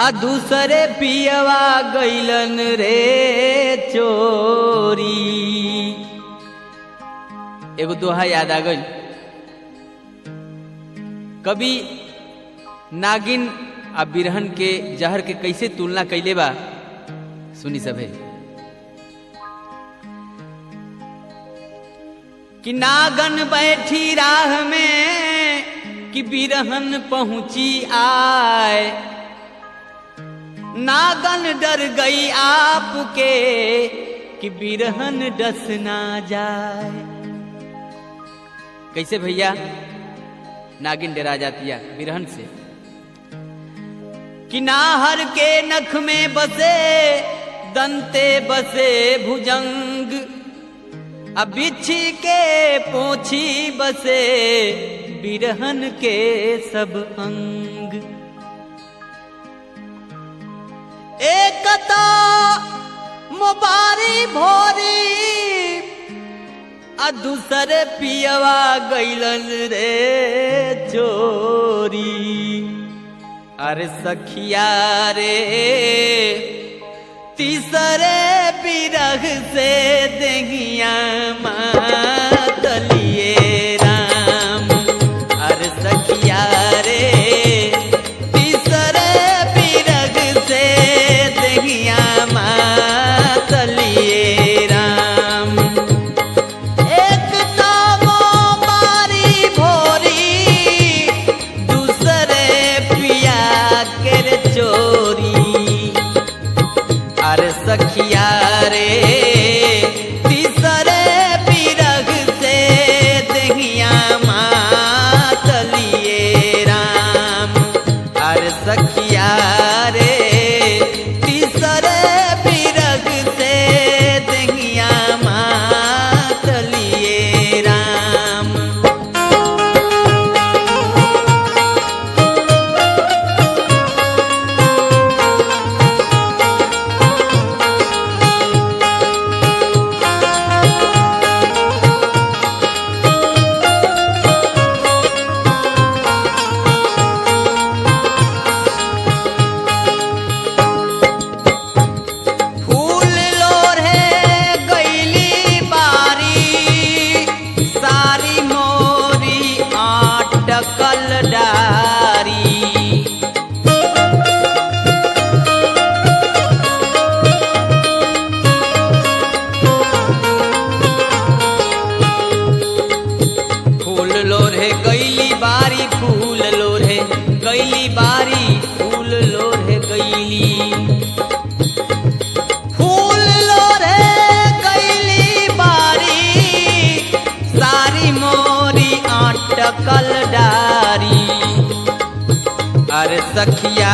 आ दूसरे पियवा गइलन रे चोरी। एगो दोहा याद आ गइल। कभी नागिन आ बिरहन के जहर के कैसे तुलना कैले बा सुनी सभे। कि नागन बैठी राह में कि बिरहन पहुंची आए, नागन डर गई आपके कि बिरहन डस ना जाए। कैसे भैया नागिन डरा जाती है बिरहन से। कि नाहर के नख में बसे दंते बसे भुजंग, अब बिच्छी के पोछी बसे बिरहन के सब अंग। एक तो मुबारी भोरी आ दूसरे पियवा गइलन रे चोरी। अरे सखिया रे तीसरे बिरह से देहिया मातलिए राम। अरे सखिया रे तीसरे बिरह से देहिया मातलिए राम। एक तो मोबारी भोरी दूसरे पिया के चोरी। अरे सखिया रे तीसरे बिरह से देहिया मातलिए राम। अरे सखिया रे तीसरे बिरह से देहिया मातलिए राम। फूल लोढ़े गइली बारी सारी मोरी आटकल डारी। फूल लोढ़े गइली बारी फूल लोढ़े गइली बारी फूल लोढ़े गइली। फूल लोढ़े गइली बारी सारी मोरी आटकल डारी। अरे सखिया